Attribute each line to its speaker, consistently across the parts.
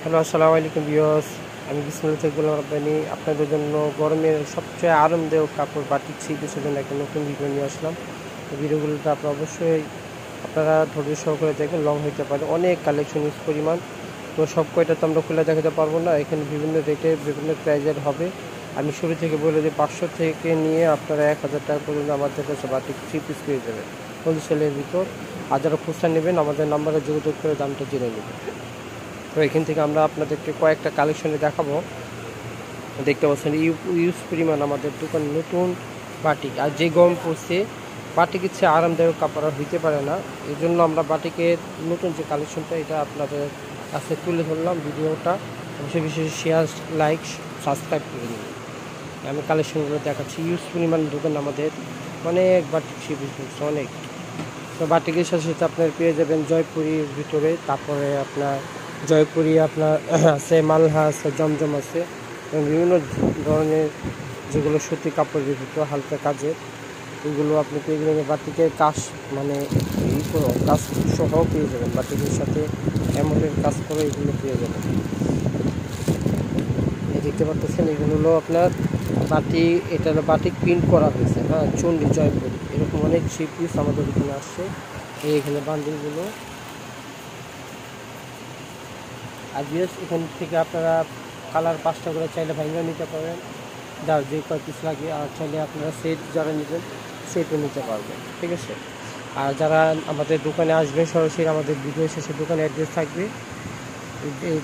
Speaker 1: Hello, আসসালামু আলাইকুম viewers. আমি বিসমিল্লাহ থেকে বললাম আপনাদের জন্য গরমের সবচেয়ে আরামদায়ক কাপড় বাটিক থ্রি পিসের জন্য একটা নতুন ভিডিও নিয়ে আসলাম। ভিডিওগুলোতে আপনারা ধৈর্য সহকারে দেখবেন, লং হইতে পারে, অনেক কালেকশন ইউজ পরিমাণ। তো সব কয়টা তো আমরা খুলে দেখাতে পারবো না, এখানে বিভিন্ন রেটে বিভিন্ন প্রাইজের হবে। আমি শুরু থেকে বলে দিই, 500 থেকে নিয়ে আপনারা 1000 টাকা পর্যন্ত আমাদের কাছে বাটিক থ্রি পিস পেয়ে যাবেন হোলসেলের ভিতর। আর যারা খুচরা নেবেন আমাদের নাম্বারে যোগাযোগ করে দামটা জেনে নেবেন। তো এখান থেকে আমরা আপনাদেরকে কয়েকটা কালেকশনে দেখাবো। দেখতে পাচ্ছেন ইউজ পরিমাণ আমাদের দোকানে নতুন বাটিক। আর যে গরম পড়ছে, বাটিকের চেয়ে আরামদায়ক কাপড় আর হইতে পারে না। এই জন্য আমরা বাটিকের নতুন যে কালেকশনটা, এটা আপনাদের কাছে তুলে ধরলাম। ভিডিওটা অবশ্যই বিশেষ শেয়ার, লাইক, সাবস্ক্রাইব করে নিন। আমি কালেকশনগুলো দেখাচ্ছি। ইউজ পরিমাণ দোকান আমাদের, অনেক বাটিক শিখেছে অনেক। তো বাটিকের সাথে সাথে আপনার পেয়ে যাবেন জয়পুরির ভিতরে, তারপরে আপনার জয়পুরি আপনার আছে, মালহা আছে, জমজম আছে, এবং বিভিন্ন ধরনের যেগুলো সুতি কাপড়ের ভিতরে হালকা কাজের, এগুলো আপনি পেয়ে যাবেন। বাটিকের কাজ মানে কাজ সহ পেয়ে যাবেন, বাটিকের সাথে এমনের কাজ করে এগুলো পেয়ে যাবেন। এই দেখতে পাচ্ছেন, এগুলো হলো আপনার বাটি, এটা হলো বাটিক প্রিন্ট করা হয়েছে, হ্যাঁ, চন্ডী, জয়পুরি, এরকম অনেক থ্রি পিস আমাদের এখানে আসছে। এইখানে বান্ডিলগুলো। আর বিএস এখান থেকে আপনারা কালার 5টা করে চাইলে ভাঙিয়ে নিতে পারবেন, যার যে কয় পিস লাগে। আর চাইলে আপনারা সেট যারা নেবেন সেটও নিতে পারবেন, ঠিক আছে। আর যারা আমাদের দোকানে আসবেন, সরাসরি আমাদের ভিডিও শেষে দোকানে অ্যাড্রেস থাকবে, এই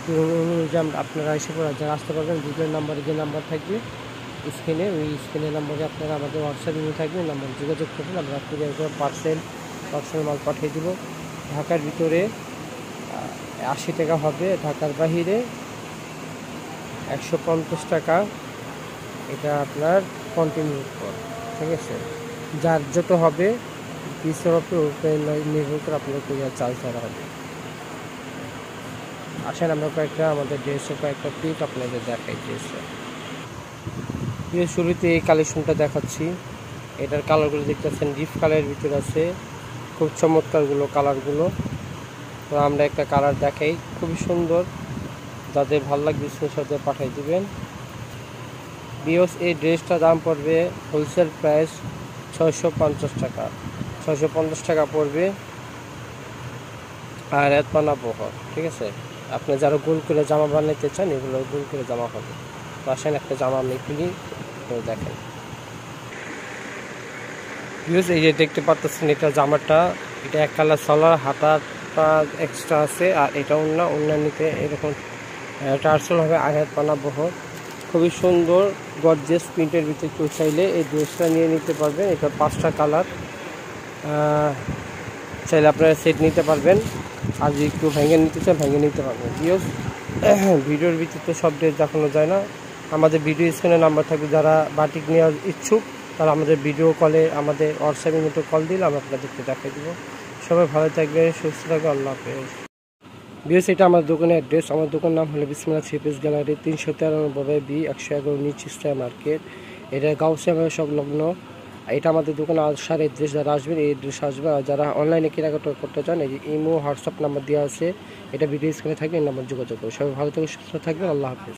Speaker 1: অনুযায়ী আপনারা এসে যারা আসতে পারবেন, ভিডিওর নাম্বারে যে নাম্বার থাকবে স্ক্রিনে, ওই স্ক্রিনের নাম্বারে আপনারা আমাদের হোয়াটসঅ্যাপ ইমেল থাকবে, নাম্বার যোগাযোগ করবেন। আমরা কুরিয়ার করে পার্সেল মাল পাঠিয়ে দেবো। ঢাকার ভিতরে 80 টাকা হবে, ঢাকার বাহিরে 150 টাকা। এটা আপনার কন্টিনিউ কর, ঠিক আছে। যার যত হবে পিসের উপরে নির্ভর করে আপনার কুরিয়ার চার্জ ধরা হবে। আসেন আমরা আমাদের ড্রেসের কয়েকটা পিক আপনাদের দেখাই। ড্রেসের শুরুতে এই কালেকশনটা দেখাচ্ছি। এটার কালারগুলো দেখতে পাচ্ছেন, ডিপ কালারের ভিতরে আছে, খুব চমৎকারগুলো কালারগুলো। তো আমরা একটা কালার দেখাই, খুবই সুন্দর, যাদের ভালো লাগবে স্ক্রিনশটে পাঠিয়ে দিবেন। বিওস এই ড্রেসটার দাম পড়বে হোলসেল প্রাইস 650 টাকা, 650 টাকা পড়বে। আর এত পানা বহর, ঠিক আছে। আপনি যারা গোল করে জামা বানাইতে চান, এগুলো গোল করে জামা হবে। তো আসেন একটা জামা আমি খুলি, দেখেন বিওস। এই যে দেখতে পাচ্ছেন, এটা জামাটা, এটা এক কালার সালোয়ার, হাতাটা এক্সট্রা আছে, আর এটা অন্য নিতে এরকম টার্সেল হবে। আঘাত পানা বহর, খুবই সুন্দর গর্জিয়াস প্রিন্টের ভিতরে কেউ চাইলে এই ড্রেসটা নিয়ে নিতে পারবেন। এটা 5টা কালার, চাইলে আপনারা সেট নিতে পারবেন। আর যদি একটু ভেঙে নিতে চান, ভেঙে নিতে পারবেন। বিকজ ভিডিওর ভিতরে সব ড্রেস দেখানো যায় না। আমাদের ভিডিও স্ক্রিনে নাম্বার থাকবে, যারা বাটিক নেওয়ার ইচ্ছুক তারা আমাদের ভিডিও কলে, আমাদের হোয়াটসঅ্যাপের মতো কল দিলে আমরা আপনাদেরকে দেখাই দেবো। সবাই ভালো থাকবে, সুস্থ থাকবে, আল্লাহ হাফেজ। বিএস এটা আমার দোকানের অ্যাড্রেস। আমার দোকান নাম হলো বিসমিল্লাহ থ্রি পিস গ্যালারি, 393 বি 111 নিচ ইস্টার মার্কেট। এটা গাউসিয়া সংলগ্ন। এটা আমাদের দোকানে আসার অ্যাড্রেস, যারা আসবেন এই অ্যাড্রেস আসবে। আর যারা অনলাইনে কেনাকাটা করতে চান, এই যে ইমো হোয়াটসঅ্যাপ নাম্বার দেওয়া আছে, এটা ভিডিও স্ক্রিনে থাকবে, এই নাম্বার যোগাযোগ করবে। সবাই ভালো থেকে সুস্থ থাকবেন, আল্লাহ হাফেজ।